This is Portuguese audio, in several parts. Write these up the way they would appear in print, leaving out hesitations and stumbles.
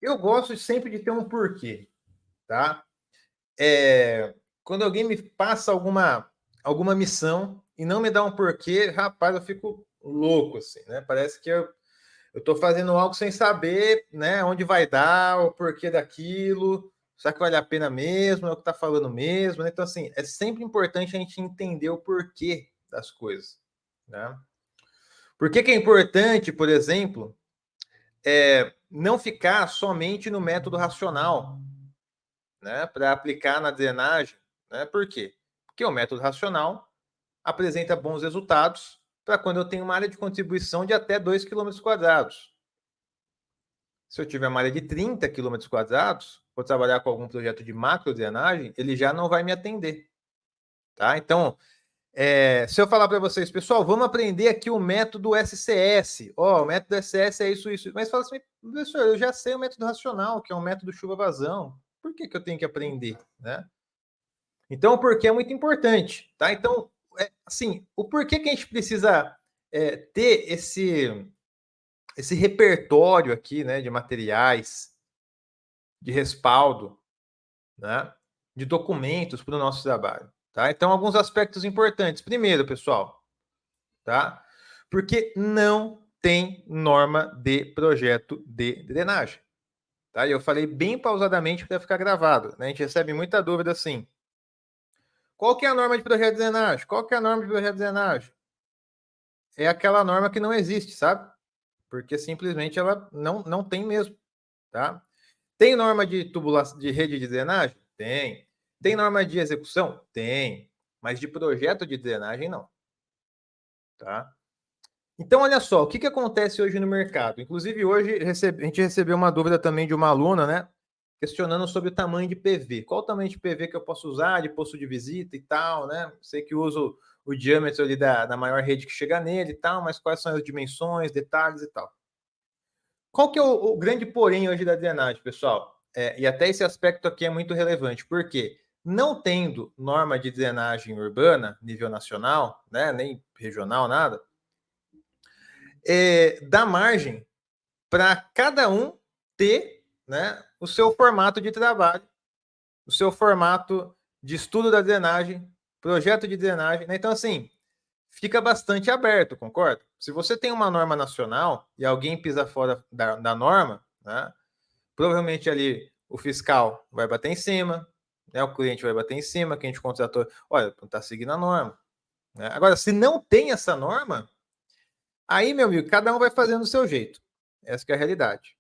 Eu gosto sempre de ter um porquê, tá? Quando alguém me passa alguma missão e não me dá um porquê, rapaz, eu fico louco, assim, né? Parece que eu tô fazendo algo sem saber, né, onde vai dar, o porquê daquilo, será que vale a pena mesmo, é o que tá falando mesmo, né? Então, assim, é sempre importante a gente entender o porquê das coisas, né? Por que que é importante, por exemplo, não ficar somente no método racional, né, para aplicar na drenagem, né? Por quê? Porque o método racional apresenta bons resultados para quando eu tenho uma área de contribuição de até 2 quilômetros quadrados. Se eu tiver uma área de 30 quilômetros quadrados, vou trabalhar com algum projeto de macro drenagem, ele já não vai me atender. Tá? Então, se eu falar para vocês, pessoal, vamos aprender aqui o método SCS. O método SCS é isso. Mas fala assim, professor, eu já sei o método racional, que é o método chuva-vazão. Por que eu tenho que aprender? Né? Então, o porquê é muito importante. Tá? Então, assim, o porquê que a gente precisa ter esse repertório aqui, né, de materiais, de respaldo, né, de documentos para o nosso trabalho, tá? Então, alguns aspectos importantes. Primeiro, pessoal, tá? Porque não tem norma de projeto de drenagem, tá? E eu falei bem pausadamente para ficar gravado, né? A gente recebe muita dúvida assim. Qual que é a norma de projeto de drenagem? Qual que é a norma de projeto de drenagem? É aquela norma que não existe, sabe? Porque simplesmente ela não tem mesmo, tá? Tem norma de tubulação de rede de drenagem? Tem. Tem norma de execução? Tem. Mas de projeto de drenagem, não. Tá? Então, olha só, o que acontece hoje no mercado? Inclusive, hoje a gente recebeu uma dúvida também de uma aluna, né? Questionando sobre o tamanho de PV. Qual o tamanho de PV que eu posso usar, de posto de visita e tal, né? Sei que uso o diâmetro ali da maior rede que chega nele e tal, mas quais são as dimensões, detalhes e tal. Qual que é o grande porém hoje da drenagem, pessoal? E até esse aspecto aqui é muito relevante, porque não tendo norma de drenagem urbana, nível nacional, né, nem regional, nada, dá margem para cada um ter, né, o seu formato de trabalho, o seu formato de estudo da drenagem, projeto de drenagem. Né? Então, assim, fica bastante aberto, concorda? Se você tem uma norma nacional e alguém pisa fora da norma, né, provavelmente ali o fiscal vai bater em cima, né, o cliente vai bater em cima, quem te contratou, olha, não está seguindo a norma. Né? Agora, se não tem essa norma, aí, meu amigo, cada um vai fazendo do seu jeito. Essa é a realidade.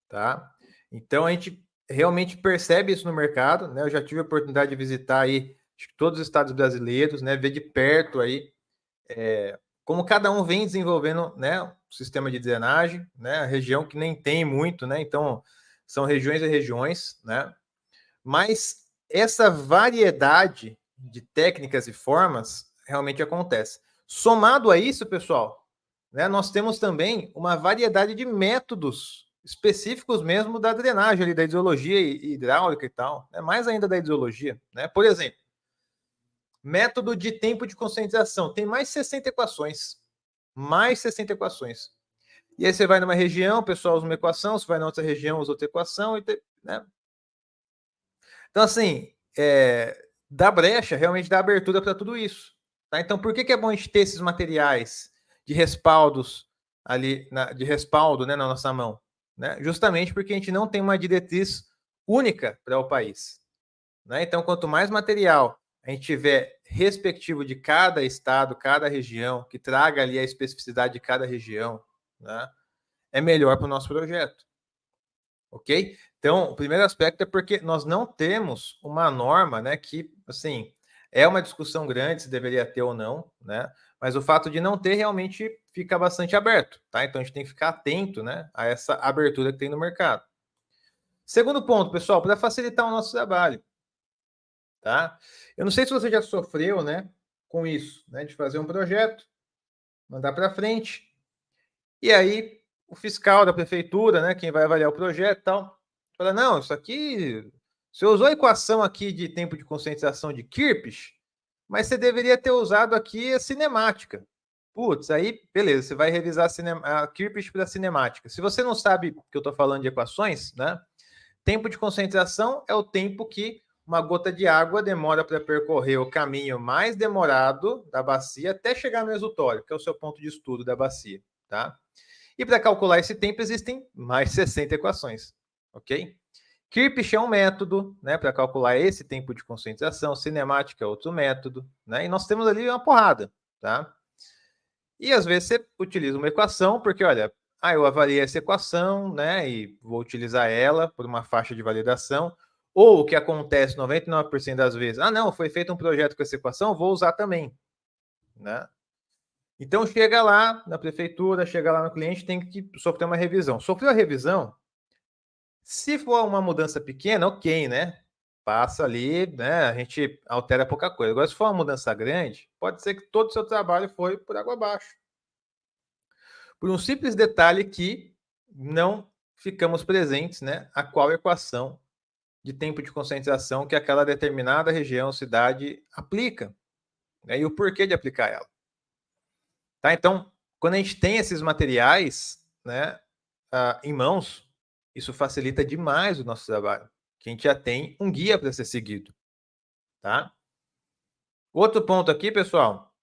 Tá? Então, a gente realmente percebe isso no mercado. Né? Eu já tive a oportunidade de visitar aí todos os estados brasileiros, né? Ver de perto aí como cada um vem desenvolvendo, né, o sistema de drenagem, né, a região que nem tem muito, né, então são regiões e regiões, né, mas essa variedade de técnicas e formas realmente acontece. Somado a isso, pessoal, né, nós temos também uma variedade de métodos específicos mesmo da drenagem, ali, da hidrologia e hidráulica e tal, né, mais ainda da hidrologia. Né? Por exemplo, método de tempo de concentração, tem mais 60 equações. Mais 60 equações. E aí você vai numa região, o pessoal usa uma equação, você vai na outra região, usa outra equação. Né? Então, assim, dá brecha, realmente dá abertura para tudo isso. Tá? Então, por que é bom a gente ter esses materiais de respaldos ali, de respaldo, né, na nossa mão? Né? Justamente porque a gente não tem uma diretriz única para o país. Né? Então, quanto mais material a gente tiver respectivo de cada estado, cada região, que traga ali a especificidade de cada região, né, é melhor para o nosso projeto. Ok? Então, o primeiro aspecto é porque nós não temos uma norma, né, que, assim, é uma discussão grande se deveria ter ou não, né, mas o fato de não ter realmente fica bastante aberto, tá? Então, a gente tem que ficar atento, né, a essa abertura que tem no mercado. Segundo ponto, pessoal, para facilitar o nosso trabalho, tá? Eu não sei se você já sofreu, né, com isso, né, de fazer um projeto, mandar para frente, e aí o fiscal da prefeitura, né, quem vai avaliar o projeto e tal, fala, não, isso aqui, você usou a equação aqui de tempo de concentração de Kirchhoff, mas você deveria ter usado aqui a cinemática. Putz, aí beleza, você vai revisar a Kirpich para cinemática. Se você não sabe que eu estou falando de equações, né? Tempo de concentração é o tempo que uma gota de água demora para percorrer o caminho mais demorado da bacia até chegar no exutório, que é o seu ponto de estudo da bacia, tá? E para calcular esse tempo existem mais 60 equações, ok? Kirpich é um método, né, para calcular esse tempo de concentração, cinemática é outro método, né? E nós temos ali uma porrada, tá? E às vezes você utiliza uma equação, porque olha, eu avaliei essa equação, né, e vou utilizar ela por uma faixa de validação, ou o que acontece 99% das vezes, não, foi feito um projeto com essa equação, vou usar também, né? Então chega lá na prefeitura, chega lá no cliente, tem que sofrer uma revisão. Sofreu a revisão, se for uma mudança pequena, ok, né? Passa ali, né? A gente altera pouca coisa. Agora, se for uma mudança grande, pode ser que todo o seu trabalho foi por água abaixo. Por um simples detalhe que não ficamos presentes, né? A qual equação de tempo de concentração que aquela determinada região, cidade aplica, né? E o porquê de aplicar ela. Tá? Então, quando a gente tem esses materiais, né, em mãos, isso facilita demais o nosso trabalho, que a gente já tem um guia para ser seguido, tá? Outro ponto aqui, pessoal,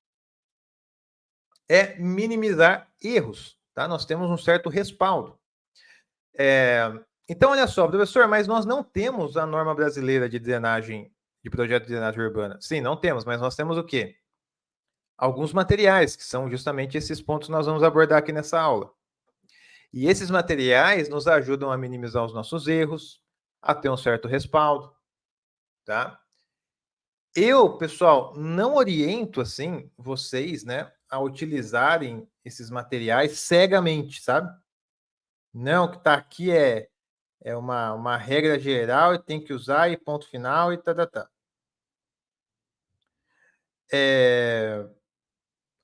é minimizar erros, tá? Nós temos um certo respaldo. Então, olha só, professor, mas nós não temos a norma brasileira de drenagem, de projeto de drenagem urbana. Sim, não temos, mas nós temos o quê? Alguns materiais, que são justamente esses pontos que nós vamos abordar aqui nessa aula. E esses materiais nos ajudam a minimizar os nossos erros, a ter um certo respaldo, tá? Eu, pessoal, não oriento, assim, vocês, né, a utilizarem esses materiais cegamente, sabe? Não, que tá aqui é uma regra geral e tem que usar e ponto final e tá.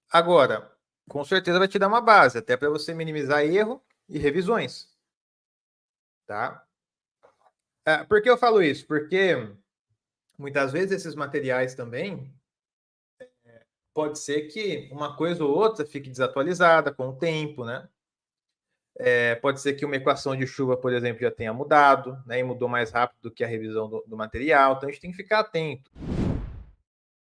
Agora, com certeza vai te dar uma base, até para você minimizar erro e revisões, tá? Por que eu falo isso? Porque muitas vezes esses materiais também pode ser que uma coisa ou outra fique desatualizada com o tempo, né? Pode ser que uma equação de chuva, por exemplo, já tenha mudado, né? E mudou mais rápido do que a revisão do material. Então a gente tem que ficar atento.